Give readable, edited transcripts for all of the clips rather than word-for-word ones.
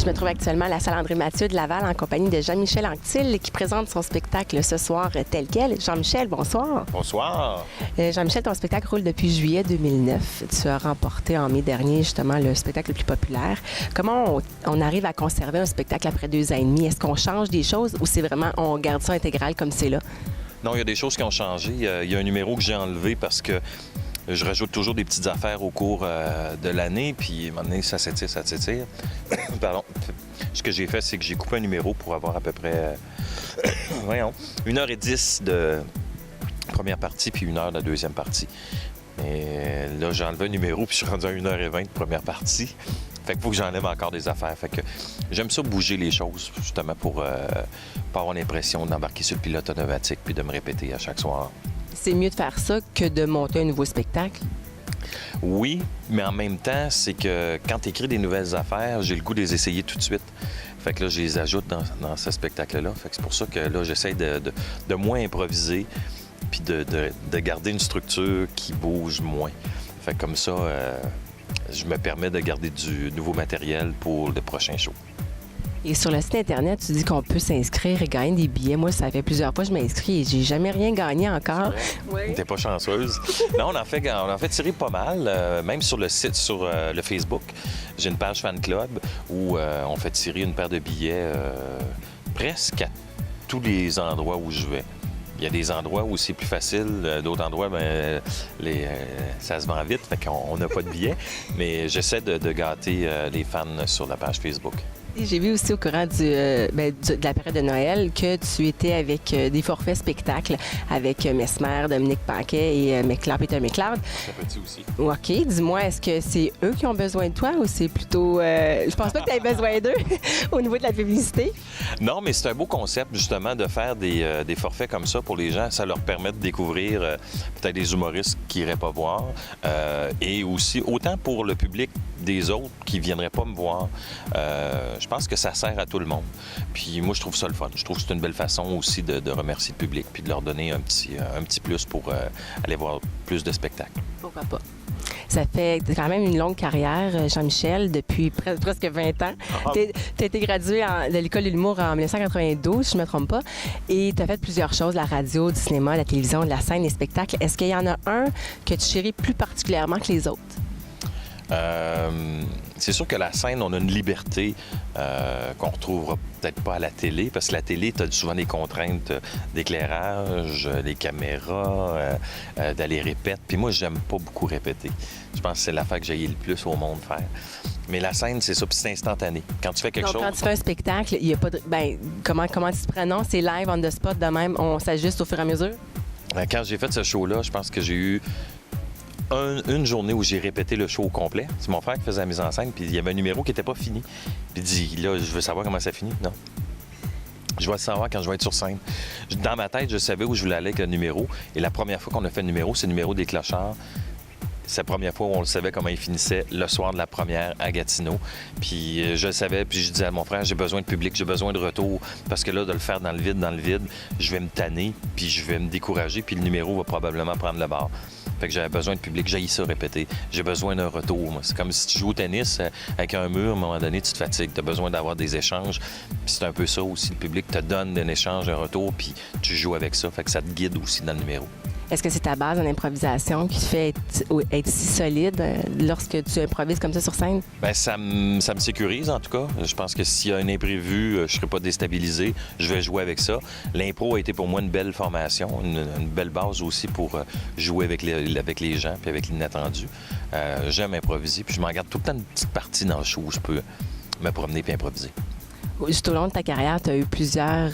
Je me trouve actuellement à la salle André-Mathieu de Laval en compagnie de Jean-Michel Anctil qui présente son spectacle ce soir tel quel. Jean-Michel, bonsoir. Bonsoir. Jean-Michel, ton spectacle roule depuis juillet 2009. Tu as remporté en mai dernier justement le spectacle le plus populaire. Comment on arrive à conserver un spectacle après 2 ans et demi? Est-ce qu'on change des choses ou c'est vraiment on garde ça intégral comme c'est là? Non, il y a des choses qui ont changé. Il y a un numéro que j'ai enlevé parce que je rajoute toujours des petites affaires au cours de l'année, puis à un moment donné, ça s'étire. Pardon. Ce que j'ai fait, c'est que j'ai coupé un numéro pour avoir à peu près 1h10 de première partie, puis 1 heure de la deuxième partie. Mais là, j'ai enlevé un numéro, puis je suis rendu à 1h20 de première partie. Fait qu'il faut que j'enlève encore des affaires. Fait que j'aime ça bouger les choses, justement, pour pas avoir l'impression d'embarquer sur le pilote automatique puis de me répéter à chaque soir. C'est mieux de faire ça que de monter un nouveau spectacle? Oui, mais en même temps, c'est que quand tu écris des nouvelles affaires, j'ai le goût de les essayer tout de suite. Fait que là, je les ajoute dans ce spectacle-là. Fait que c'est pour ça que là, j'essaie de moins improviser puis de garder une structure qui bouge moins. Fait que comme ça, je me permets de garder du nouveau matériel pour le prochain show. Et sur le site Internet, tu dis qu'on peut s'inscrire et gagner des billets. Moi, ça fait plusieurs fois que je m'inscris et j'ai jamais rien gagné encore. Oui. T'es pas chanceuse. Non, on en fait tirer pas mal. Même sur le site, sur le Facebook, j'ai une page fan club où on fait tirer une paire de billets presque à tous les endroits où je vais. Il y a des endroits où c'est plus facile, d'autres endroits, ça se vend vite, fait qu'on n'a pas de billets. Mais j'essaie de gâter les fans sur la page Facebook. J'ai vu aussi au courant de la période de Noël que tu étais avec des forfaits spectacles avec Mesmer, Dominique Paquet et Peter McLeod. Très petit aussi. OK. Dis-moi, est-ce que c'est eux qui ont besoin de toi ou c'est plutôt... Je pense pas que tu aies besoin d'eux au niveau de la publicité. Non, mais c'est un beau concept, justement, de faire des forfaits comme ça pour les gens. Ça leur permet de découvrir peut-être des humoristes qu'ils n'iraient pas voir. Et aussi, autant pour le public des autres qui ne viendraient pas me voir. Je pense que ça sert à tout le monde. Puis moi, je trouve ça le fun. Je trouve que c'est une belle façon aussi de remercier le public puis de leur donner un petit plus pour aller voir plus de spectacles. Pourquoi pas? Ça fait quand même une longue carrière, Jean-Michel, depuis presque 20 ans. Tu as été gradué de l'École de l'humour en 1992, si je ne me trompe pas, et tu as fait plusieurs choses, la radio, du cinéma, la télévision, de la scène, les spectacles. Est-ce qu'il y en a un que tu chéris plus particulièrement que les autres? C'est sûr que la scène, on a une liberté qu'on retrouvera peut-être pas à la télé, parce que la télé, tu as souvent des contraintes d'éclairage, des caméras, d'aller répéter. Puis moi, j'aime pas beaucoup répéter. Je pense que c'est l'affaire que j'ai le plus au monde faire. Mais la scène, c'est ça, puis c'est instantané. Quand tu fais quelque chose... Quand tu fais un spectacle, il n'y a pas de... comment tu te prends? Non, c'est live, on the spot, de même, on s'ajuste au fur et à mesure? Quand j'ai fait ce show-là, je pense que j'ai eu une journée où j'ai répété le show au complet. C'est mon frère qui faisait la mise en scène, puis il y avait un numéro qui n'était pas fini. Puis il dit, là, je veux savoir comment ça finit. Non. Je vais le savoir quand je vais être sur scène. Dans ma tête, je savais où je voulais aller avec le numéro. Et la première fois qu'on a fait le numéro, c'est le numéro des clochards. C'est la première fois où on le savait comment il finissait le soir de la première à Gatineau. Puis je le savais, puis je disais à mon frère, j'ai besoin de public, j'ai besoin de retour. Parce que là, de le faire dans le vide, je vais me tanner, puis je vais me décourager, puis le numéro va probablement prendre le bord. Fait que j'avais besoin de public, j'haïs ça répéter. J'ai besoin d'un retour. C'est comme si tu joues au tennis avec un mur, à un moment donné, tu te fatigues. Tu as besoin d'avoir des échanges. Puis c'est un peu ça aussi. Le public te donne un échange, un retour, puis tu joues avec ça. Fait que ça te guide aussi dans le numéro. Est-ce que c'est ta base en improvisation qui te fait être si solide lorsque tu improvises comme ça sur scène? Bien, ça me sécurise, en tout cas. Je pense que s'il y a un imprévu, je ne serai pas déstabilisé. Je vais jouer avec ça. L'impro a été pour moi une belle formation, une belle base aussi pour jouer avec les gens puis avec l'inattendu. J'aime improviser, puis je m'en garde tout le temps une petite partie dans le show où je peux me promener puis improviser. Juste au long de ta carrière, tu as eu plusieurs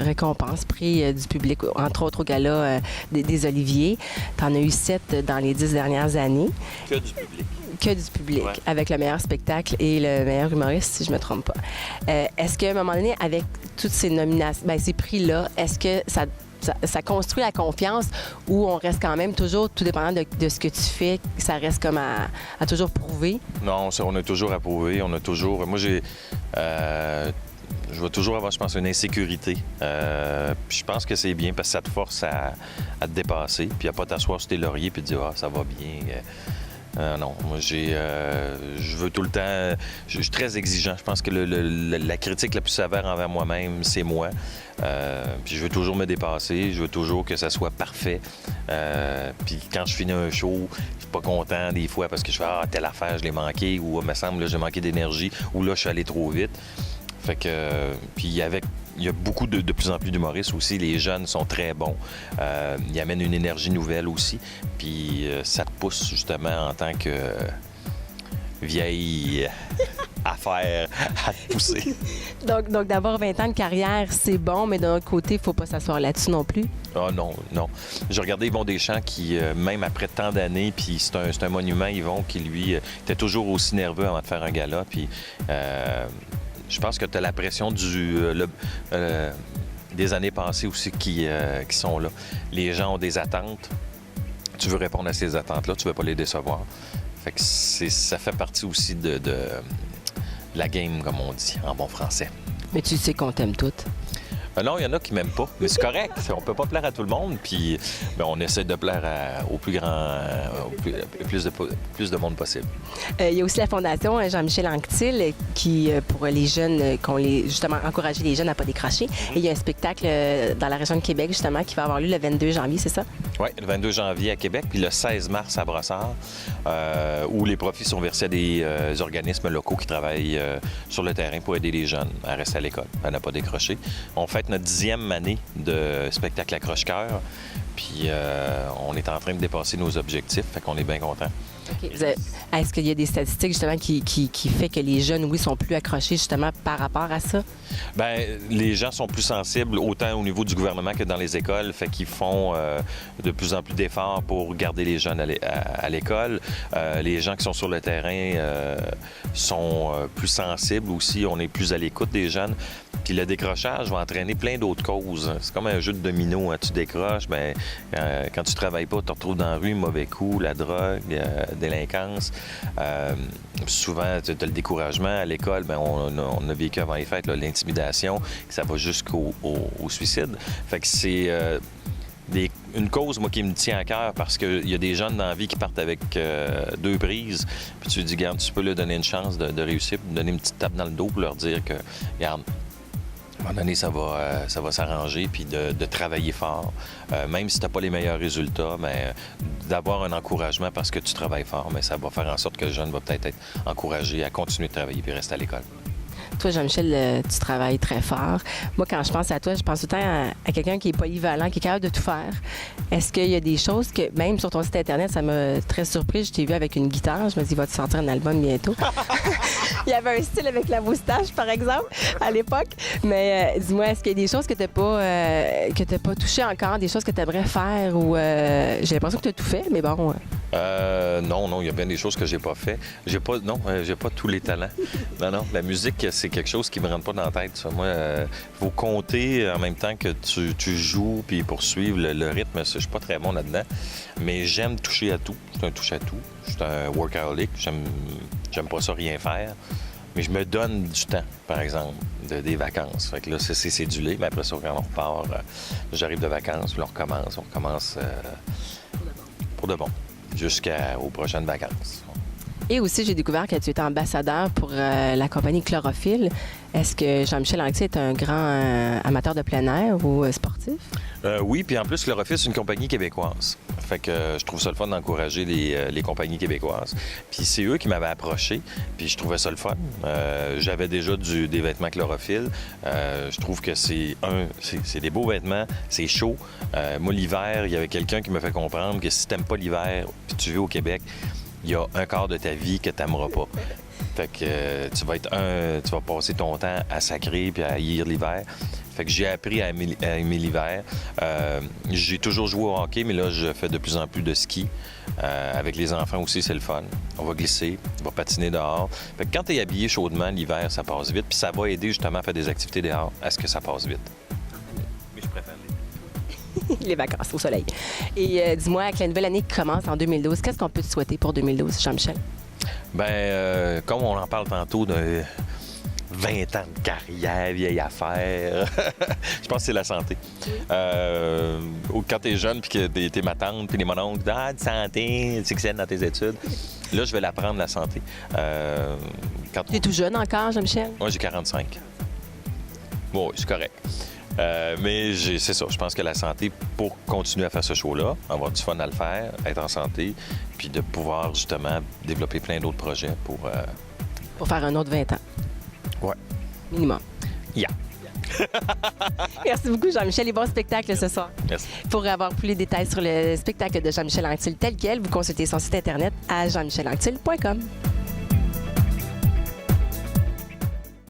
récompenses, prix du public, entre autres au gala des Oliviers. Tu en as eu 7 dans les 10 dernières années. Que du public. Que du public, ouais. Avec le meilleur spectacle et le meilleur humoriste, si je me trompe pas. Est-ce qu'à un moment donné, avec toutes ces nominations, ces prix-là, est-ce que ça construit la confiance ou on reste quand même toujours, tout dépendant de ce que tu fais, ça reste comme à toujours prouver? Non, on a toujours à prouver. On a toujours... Moi, je vais toujours avoir, je pense, une insécurité. Puis je pense que c'est bien parce que ça te force à te dépasser, puis à pas t'asseoir sur tes lauriers puis te dire « Ah, ça va bien ». Non, moi, je veux tout le temps... Je suis très exigeant. Je pense que la critique la plus sévère envers moi-même, c'est moi. Puis je veux toujours me dépasser. Je veux toujours que ça soit parfait. Puis quand je finis un show, je suis pas content des fois parce que je fais « Ah, telle affaire, je l'ai manqué » ou « Il me semble, là, j'ai manqué d'énergie » ou « Là, je suis allé trop vite ». Fait que... Puis il y a beaucoup de plus en plus d'humoristes aussi. Les jeunes sont très bons. Ils amènent une énergie nouvelle aussi. Puis ça te pousse justement en tant que vieille affaire à te pousser. Donc d'avoir 20 ans de carrière, c'est bon, mais d'un autre côté, il ne faut pas s'asseoir là-dessus non plus. Ah non, non. J'ai regardé Yvon Deschamps qui, même après tant d'années, puis c'est un monument, Yvon, qui lui était toujours aussi nerveux avant de faire un gala. Puis je pense que tu as la pression des années passées aussi qui sont là. Les gens ont des attentes. Tu veux répondre à ces attentes-là, tu veux pas les décevoir. Fait que ça fait partie aussi de la game, comme on dit, en bon français. Mais tu sais qu'on t'aime toutes. Non, il y en a qui m'aiment pas, mais c'est correct. On peut pas plaire à tout le monde, puis on essaie de plaire au plus grand, plus de monde possible. Il y a aussi la Fondation Jean-Michel Anctil qui, pour les jeunes, justement encourager les jeunes à pas décrocher. Et il y a un spectacle dans la région de Québec, justement, qui va avoir lieu le 22 janvier, c'est ça? Oui, le 22 janvier à Québec, puis le 16 mars à Brossard, où les profits sont versés à des organismes locaux qui travaillent sur le terrain pour aider les jeunes à rester à l'école, à ne pas décrocher. On fait notre 10e année de spectacle accroche-cœur, puis on est en train de dépasser nos objectifs, fait qu'on est bien contents. Okay. Est-ce qu'il y a des statistiques justement qui fait que les jeunes, oui, sont plus accrochés justement par rapport à ça? Bien, les gens sont plus sensibles autant au niveau du gouvernement que dans les écoles, fait qu'ils font de plus en plus d'efforts pour garder les jeunes à l'école. Les gens qui sont sur le terrain sont plus sensibles aussi, on est plus à l'écoute des jeunes. Puis le décrochage va entraîner plein d'autres causes. C'est comme un jeu de domino. Hein. Tu décroches, bien, quand tu travailles pas, tu te retrouves dans la rue, mauvais coups, la drogue, délinquance. Souvent, tu as le découragement. À l'école, bien, on a vécu avant les fêtes l'intimidation, ça va jusqu'au suicide. Fait que c'est une cause, moi, qui me tient à cœur parce qu'il y a des jeunes dans la vie qui partent avec 2 prises. Puis tu dis, regarde, tu peux leur donner une chance de réussir, de donner une petite tape dans le dos pour leur dire que, regarde, à un moment donné, ça va s'arranger, puis de travailler fort. Même si tu n'as pas les meilleurs résultats, mais d'avoir un encouragement parce que tu travailles fort, mais ça va faire en sorte que le jeune va peut-être être encouragé à continuer de travailler puis rester à l'école. Toi, Jean-Michel, tu travailles très fort. Moi, quand je pense à toi, je pense tout le temps à quelqu'un qui est polyvalent, qui est capable de tout faire. Est-ce qu'il y a des choses que, même sur ton site Internet, ça m'a très surprise. Je t'ai vu avec une guitare. Je me dis, il va te sortir un album bientôt. Il y avait un style avec la moustache, par exemple, à l'époque. Mais dis-moi, est-ce qu'il y a des choses que tu n'as pas touchées encore, des choses que tu aimerais faire ou j'ai l'impression que tu as tout fait, mais bon. Non, il y a bien des choses que j'ai pas fait. J'ai pas tous les talents. Non, la musique, c'est quelque chose qui me rentre pas dans la tête. Ça. Moi, faut compter en même temps que tu joues puis poursuivre le rythme. Je suis pas très bon là-dedans, mais j'aime toucher à tout. Je suis un touche-à-tout. Je suis un workaholic. J'aime pas ça rien faire. Mais je me donne du temps, par exemple, des vacances. Fait que là, c'est cédulé, mais après ça, quand on repart, j'arrive de vacances, puis on recommence pour de bon. Jusqu'aux prochaines vacances. Et aussi, j'ai découvert que tu étais ambassadeur pour la compagnie Chlorophylle. Est-ce que Jean-Michel Anctil est un grand amateur de plein air ou sportif? Oui, puis en plus, Chlorophylle, c'est une compagnie québécoise. Fait que je trouve ça le fun d'encourager les compagnies québécoises. Puis c'est eux qui m'avaient approché, puis je trouvais ça le fun. J'avais déjà des vêtements Chlorophylle. Je trouve que c'est des beaux vêtements, c'est chaud. Moi, l'hiver, il y avait quelqu'un qui me fait comprendre que si t'aimes pas l'hiver, puis tu vis au Québec, il y a un quart de ta vie que t'aimeras pas. Fait que tu vas passer ton temps à sacrer puis à haïr l'hiver. Fait que j'ai appris à aimer l'hiver. J'ai toujours joué au hockey, mais là, je fais de plus en plus de ski. Avec les enfants aussi, c'est le fun. On va glisser, on va patiner dehors. Fait que quand tu es habillé chaudement, l'hiver, ça passe vite. Puis ça va aider justement à faire des activités dehors, à ce que ça passe vite. Mais je préfère les vacances au soleil. Et dis-moi, avec la nouvelle année qui commence en 2012, qu'est-ce qu'on peut te souhaiter pour 2012, Jean-Michel? Bien, comme on en parle tantôt, de 20 ans de carrière, vieille affaire. Je pense que c'est la santé. Quand t'es jeune, puis que t'es ma tante, puis les mononcles, de santé, tu excelles dans tes études. Là, je vais l'apprendre, la santé. Tu es tout jeune encore, Jean-Michel? Moi, j'ai 45. Bon, c'est correct. Mais c'est ça. Je pense que la santé, pour continuer à faire ce show-là, avoir du fun à le faire, être en santé, puis de pouvoir justement développer plein d'autres projets pour faire un autre 20 ans. Ouais. Minimum. Yeah. Merci beaucoup, Jean-Michel, et bon spectacle ce soir. Merci. Pour avoir plus de détails sur le spectacle de Jean-Michel Anctil tel quel, vous consultez son site internet à jeanmichelanctil.com.